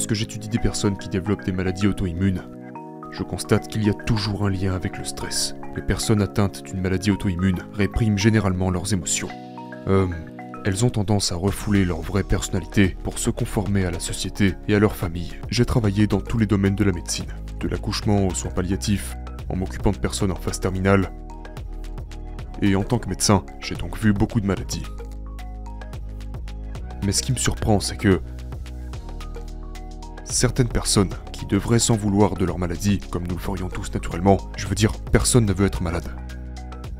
Lorsque j'étudie des personnes qui développent des maladies auto-immunes, je constate qu'il y a toujours un lien avec le stress. Les personnes atteintes d'une maladie auto-immune répriment généralement leurs émotions. Elles ont tendance à refouler leur vraie personnalité pour se conformer à la société et à leur famille. J'ai travaillé dans tous les domaines de la médecine, de l'accouchement aux soins palliatifs, en m'occupant de personnes en phase terminale. Et en tant que médecin, j'ai donc vu beaucoup de maladies. Mais ce qui me surprend, c'est que certaines personnes qui devraient s'en vouloir de leur maladie, comme nous le ferions tous naturellement, je veux dire, personne ne veut être malade.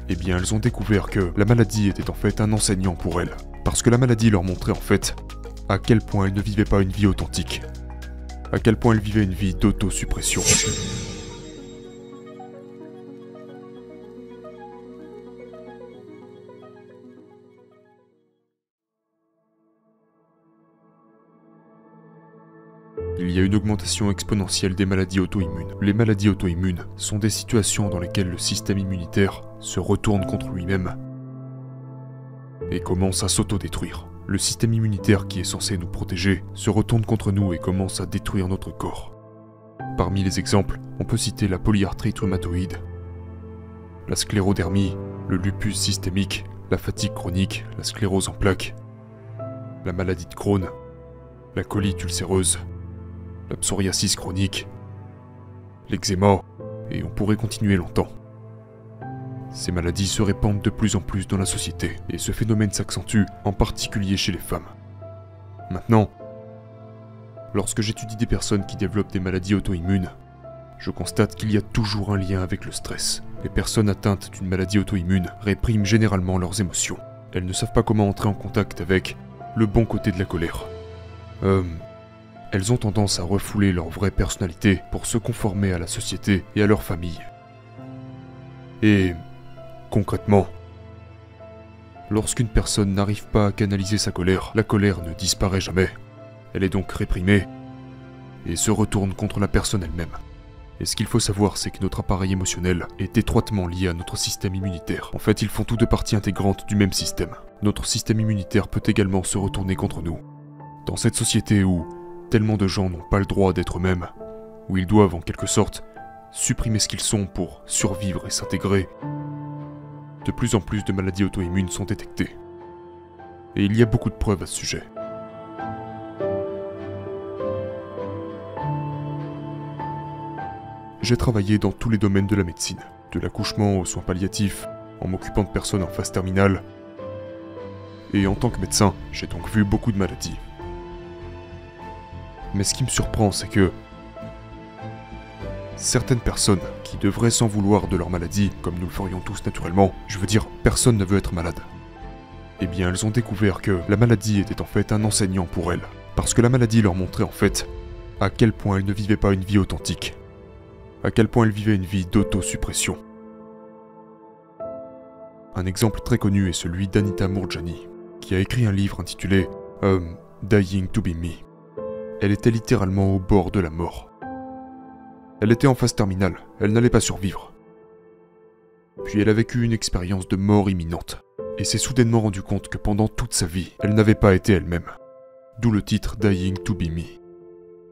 Eh bien, elles ont découvert que la maladie était en fait un enseignant pour elles. Parce que la maladie leur montrait en fait à quel point elles ne vivaient pas une vie authentique. À quel point elles vivaient une vie d'autosuppression. Il y a une augmentation exponentielle des maladies auto-immunes. Les maladies auto-immunes sont des situations dans lesquelles le système immunitaire se retourne contre lui-même et commence à s'autodétruire. Le système immunitaire qui est censé nous protéger se retourne contre nous et commence à détruire notre corps. Parmi les exemples, on peut citer la polyarthrite rhumatoïde, la sclérodermie, le lupus systémique, la fatigue chronique, la sclérose en plaques, la maladie de Crohn, la colite ulcéreuse, la psoriasis chronique, l'eczéma, et on pourrait continuer longtemps. Ces maladies se répandent de plus en plus dans la société, et ce phénomène s'accentue, en particulier chez les femmes. Maintenant, lorsque j'étudie des personnes qui développent des maladies auto-immunes, je constate qu'il y a toujours un lien avec le stress. Les personnes atteintes d'une maladie auto-immune répriment généralement leurs émotions. Elles ne savent pas comment entrer en contact avec le bon côté de la colère. Elles ont tendance à refouler leur vraie personnalité pour se conformer à la société et à leur famille. Et concrètement, lorsqu'une personne n'arrive pas à canaliser sa colère, la colère ne disparaît jamais. Elle est donc réprimée et se retourne contre la personne elle-même. Et ce qu'il faut savoir, c'est que notre appareil émotionnel est étroitement lié à notre système immunitaire. En fait, ils font tous deux parties intégrantes du même système. Notre système immunitaire peut également se retourner contre nous. Dans cette société où tellement de gens n'ont pas le droit d'être eux-mêmes, où ils doivent en quelque sorte supprimer ce qu'ils sont pour survivre et s'intégrer, de plus en plus de maladies auto-immunes sont détectées. Et il y a beaucoup de preuves à ce sujet. J'ai travaillé dans tous les domaines de la médecine, de l'accouchement aux soins palliatifs, en m'occupant de personnes en phase terminale. Et en tant que médecin, j'ai donc vu beaucoup de maladies. Mais ce qui me surprend, c'est que certaines personnes qui devraient s'en vouloir de leur maladie, comme nous le ferions tous naturellement, je veux dire, personne ne veut être malade. Eh bien, elles ont découvert que la maladie était en fait un enseignant pour elles. Parce que la maladie leur montrait en fait à quel point elles ne vivaient pas une vie authentique. À quel point elles vivaient une vie d'autosuppression. Un exemple très connu est celui d'Anita Moorjani, qui a écrit un livre intitulé Dying to be Me. Elle était littéralement au bord de la mort. Elle était en phase terminale, elle n'allait pas survivre. Puis elle a vécu une expérience de mort imminente, et s'est soudainement rendu compte que pendant toute sa vie, elle n'avait pas été elle-même. D'où le titre Dying to be Me.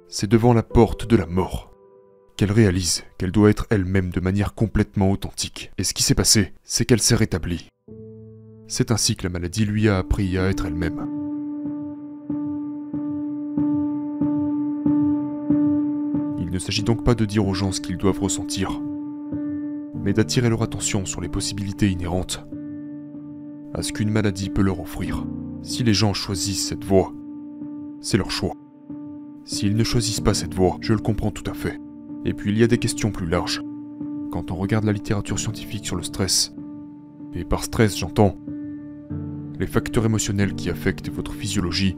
C'est devant la porte de la mort qu'elle réalise qu'elle doit être elle-même de manière complètement authentique. Et ce qui s'est passé, c'est qu'elle s'est rétablie. C'est ainsi que la maladie lui a appris à être elle-même. Il ne s'agit donc pas de dire aux gens ce qu'ils doivent ressentir, mais d'attirer leur attention sur les possibilités inhérentes à ce qu'une maladie peut leur offrir. Si les gens choisissent cette voie, c'est leur choix. S'ils ne choisissent pas cette voie, je le comprends tout à fait. Et puis il y a des questions plus larges. Quand on regarde la littérature scientifique sur le stress, et par stress j'entends les facteurs émotionnels qui affectent votre physiologie,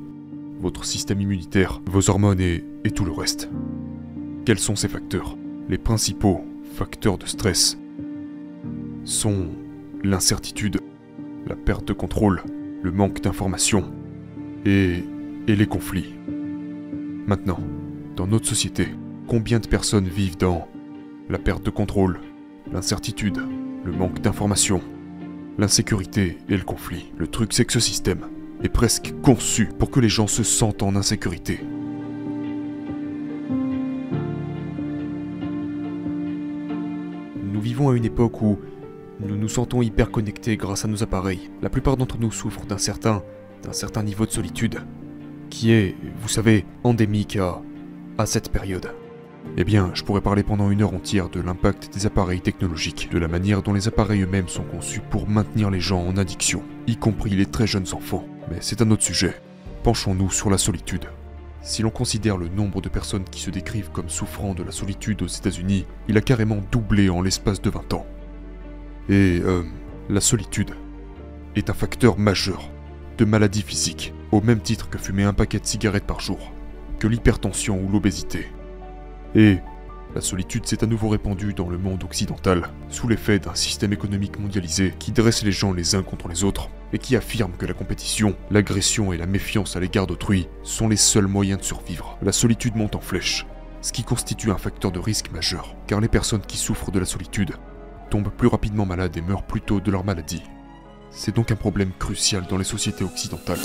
votre système immunitaire, vos hormones et tout le reste. Quels sont ces facteurs? Les principaux facteurs de stress sont l'incertitude, la perte de contrôle, le manque d'information et les conflits. Maintenant, dans notre société, combien de personnes vivent dans la perte de contrôle, l'incertitude, le manque d'information, l'insécurité et le conflit? Le truc, c'est que ce système est presque conçu pour que les gens se sentent en insécurité. vivons à une époque où nous nous sentons hyper connectés grâce à nos appareils. La plupart d'entre nous souffrent d'un certain niveau de solitude, qui est, vous savez, endémique à cette période. Eh bien, je pourrais parler pendant une heure entière de l'impact des appareils technologiques, de la manière dont les appareils eux-mêmes sont conçus pour maintenir les gens en addiction, y compris les très jeunes enfants. Mais c'est un autre sujet. Penchons-nous sur la solitude. Si l'on considère le nombre de personnes qui se décrivent comme souffrant de la solitude aux États-Unis, il a carrément doublé en l'espace de 20 ans. Et la solitude est un facteur majeur de maladies physiques, au même titre que fumer un paquet de cigarettes par jour, que l'hypertension ou l'obésité. Et la solitude s'est à nouveau répandue dans le monde occidental, sous l'effet d'un système économique mondialisé qui dresse les gens les uns contre les autres, et qui affirme que la compétition, l'agression et la méfiance à l'égard d'autrui sont les seuls moyens de survivre. La solitude monte en flèche, ce qui constitue un facteur de risque majeur, car les personnes qui souffrent de la solitude tombent plus rapidement malades et meurent plus tôt de leur maladie. C'est donc un problème crucial dans les sociétés occidentales.